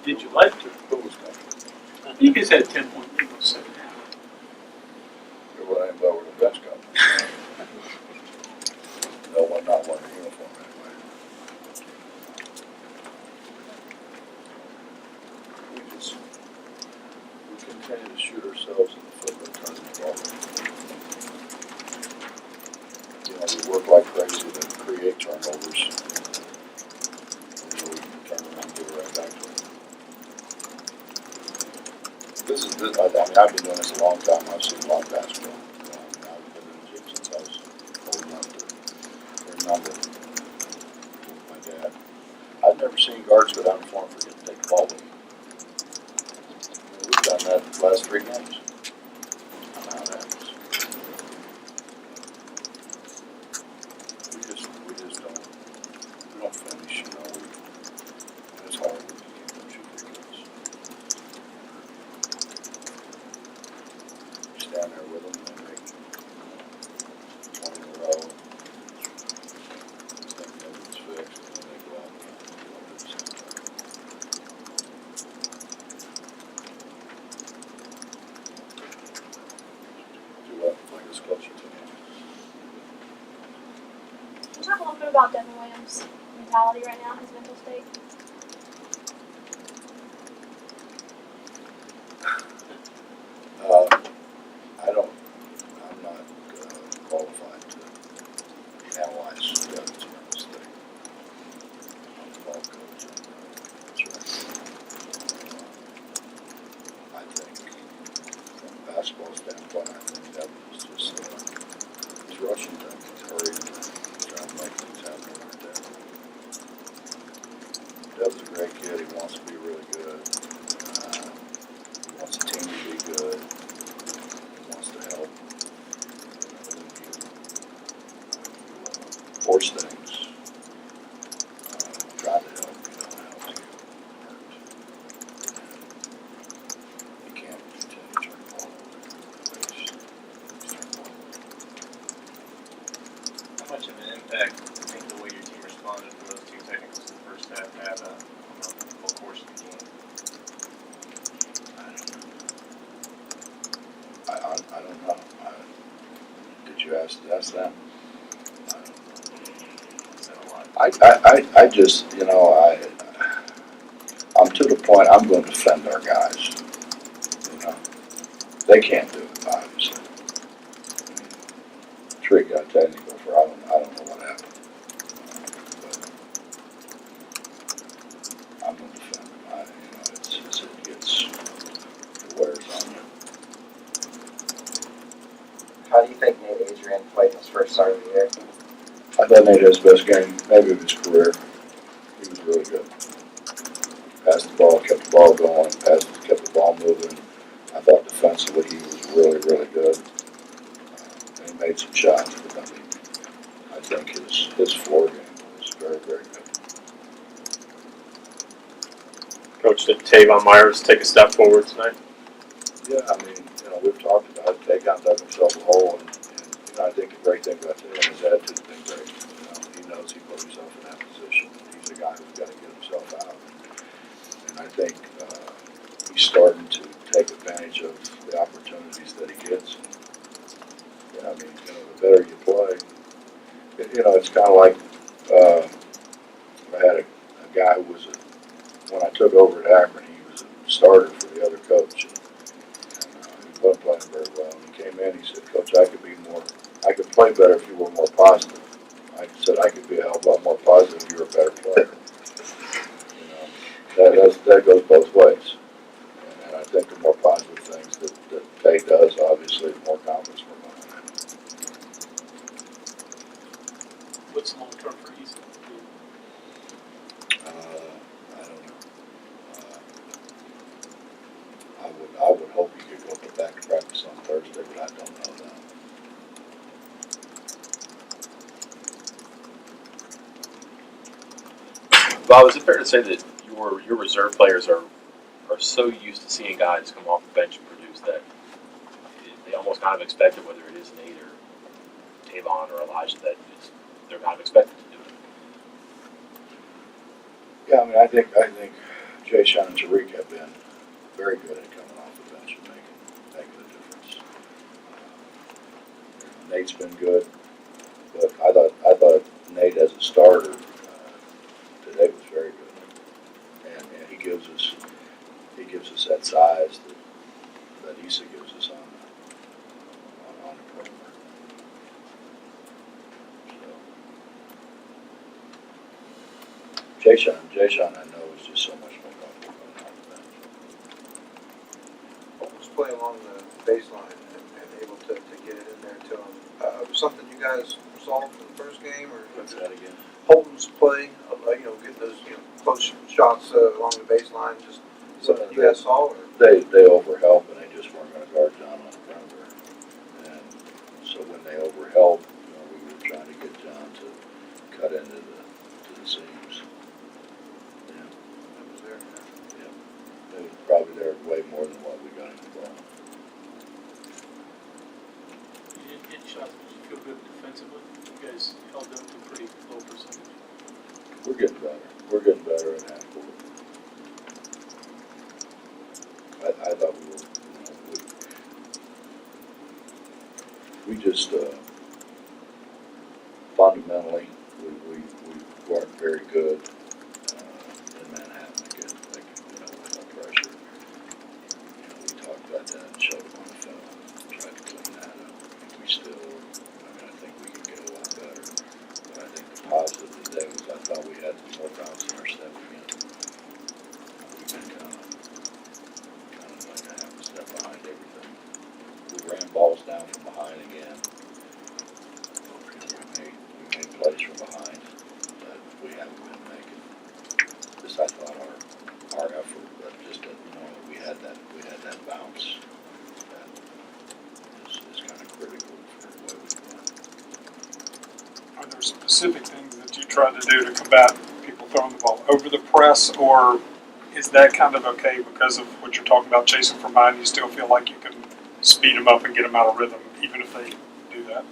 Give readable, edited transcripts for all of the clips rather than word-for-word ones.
Did you like to? Who was coming? You guys had a 10-point lead with 7 half. There wasn't anybody with a bench cover. No one not wearing a uniform anyway. We continue to shoot ourselves in the foot by turning the ball over. You know, we work like crazy to create turnovers. So we can turn around and give it right back to them. I mean, I've been doing this a long time. I've seen a lot of basketball. I've been in the gym since I was old enough to remember with my dad. I've never seen guards go down the floor and forget to take the ball with them. We've done that the last 3 games. I don't know how that happens. We just don't finish, you know. It's hard when you can't shoot free throws. You stand there with them and they make 20 in a row. Think nothing's fixed and then they go out and do the same thing. Do what? Bring us closer to them. Can you talk a little bit about Devin Williams' mentality right now, his mental state? I'm not qualified to analyze Devin's mental state. I'm the ball coach. That's right. I think from a basketball standpoint, I think Devin is just he's rushing things. He's hurrying things, trying to make things happen right there. Devin's a great kid. He wants to be really good. He wants the team to be good. He wants to help. When you force things, try to help, you know, help you hurt. You can't continue to turn the ball over. How much of an impact do you think the way your team responded to those 2 technicals in the first half had on the whole course of the game? I don't know. Did you ask them? I just, you know, I'm to the point I'm going to defend our guys. You know, they can't do it, obviously. Trick got technical for I don't know what happened. But I'm going to defend them. You know, it wears on you. How do you think Nate Adrian played in his first start of the year? I thought Nate had his best game, maybe of his career. He was really good. Passed the ball, kept the ball going, kept the ball moving. I thought defensively he was really, really good. And he made some shots, but I mean, I think his floor game was very, very good. Coach, did Tavon Myers take a step forward tonight? Yeah, I mean, you know, we've talked about it. Takedown dug himself a hole, and you know, I think the great thing about him is his attitude's been great. You know, he knows he put himself in that position. He's a guy who's got to get himself out. And I think he's starting to take advantage of the opportunities that he gets. Yeah, I mean, you know, the better you play, you know, it's kind of like I had a guy who was when I took over at Akron, he was a starter for the other coach. And he wasn't playing very well. And he came in, he said, "Coach, I could play better if you were more positive." I said, "I could be a hell of a lot more positive if you were a better player." You know, that goes both ways. And I think the more positive things that Tay does, obviously, the more confidence we're going to have. What's long term for East? I don't know. I would hope you could go back to practice on Thursday, but I don't know that. Bob, is it fair to say that your reserve players are so used to seeing guys come off the bench and produce that they almost kind of expect it, whether it is Nate or Tavon or Elijah, that they're kind of expected to do it? Yeah, I mean, I think Jay Sean and Tariq have been very good at coming off the bench and making a difference. Nate's been good, but I thought Nate as a starter today was very good, and he gives us that size that Issa gives us on the perimeter. So Jay Sean, I know is just so much more comfortable coming off the bench. Holmes play along the baseline and able to get it in there to him. Something you guys solved for the first game, or What's that again? Holmes play, getting those close shots along the baseline, just something you guys saw, or? They overhelp and they just weren't going to guard John on the perimeter. And so when they overhelp, we were trying to get John to cut into the seams. Yeah, That was there. yeah. They were probably there way more than what we got in the ball. You didn't get shots, but you feel good defensively. You guys held them to pretty low percentage. We're getting better. We're getting better in half court. I thought we were, we just fundamentally we weren't very good in Manhattan against with no pressure. We talked about that and showed them on the film. Tried to clean that up. We still, I think we can get a lot better. But I think the positive today was I thought we had more bounce in our step again. We've been kind of like a half a step behind everything. We ran balls down from behind again. We made plays from behind that we haven't been making. Just I thought our effort, but just that we had that bounce that is kind of critical for the way we play. Are there specific things that you try to do to combat people throwing the ball over the press, or is that kind of okay because of what you're talking about, chasing from behind? You still feel like you can speed them up and get them out of rhythm, even if they do that?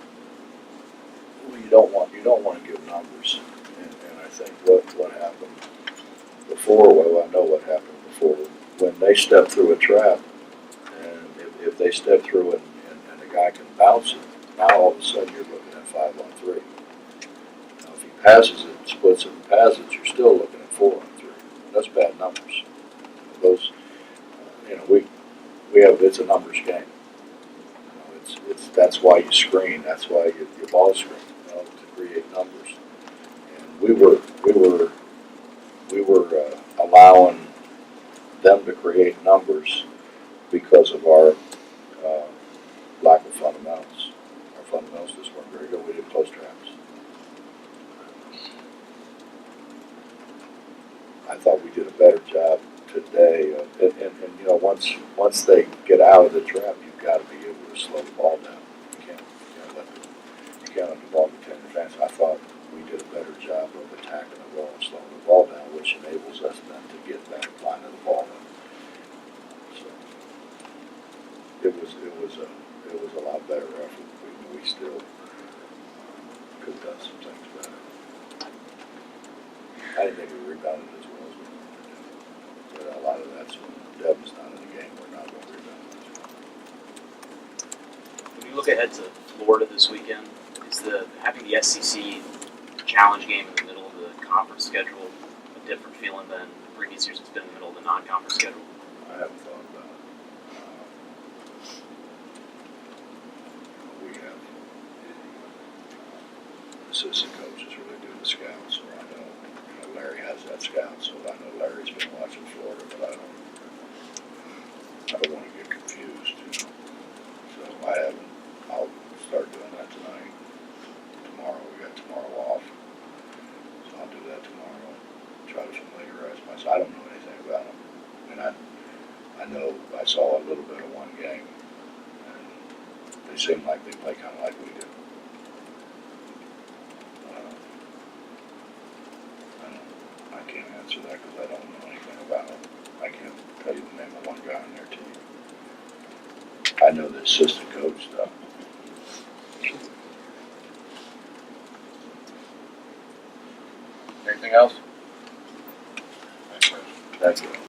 Well, you don't want to give numbers, and I think what happened before. Well, I know what happened before when they step through a trap, and if they step through it and the guy can bounce it, now all of a sudden you're looking at 5-on-3. Now, if he passes it, splits it, and passes it, you're still looking at 4-on-3. That's bad numbers. Those, we have. It's a numbers game. That's why you screen. That's why you ball screen. To create numbers. And we were allowing them to create numbers because of our lack of fundamentals. Our fundamentals just weren't very good. We didn't close traps. I thought we did a better job today. And once they get out of the trap, you've got to be able to slow the ball down. You can't let the ball get advance. I thought we did a better job of attacking the ball and slowing the ball down, which enables us then to get that line of the ball in. So it was a lot better effort. We still could have done some things better. I didn't think we rebounded as well as we wanted to do. But a lot of that's when Devin's not in the game. We're not going to rebound as well. When you look ahead to Florida this weekend, is having the SEC challenge game in the middle of the conference schedule a different feeling than previous years? It's been in the middle of the non-conference schedule. I haven't thought about it. We have assistant coaches really do the scouts, so I know Larry has that scout, so I know Larry's been watching Florida, but I don't want to get confused, So I haven't. I'll start doing that tonight. Tomorrow, we got tomorrow off, so I'll do that tomorrow. Try to familiarize myself. I don't know anything about them, and I know I saw a little bit of one game, and they seem like they play kind of like we do. I can't answer that because I don't know anything about them. I can't tell you the name of one guy on their team. I know the assistant coach stuff. Anything else? Thank you.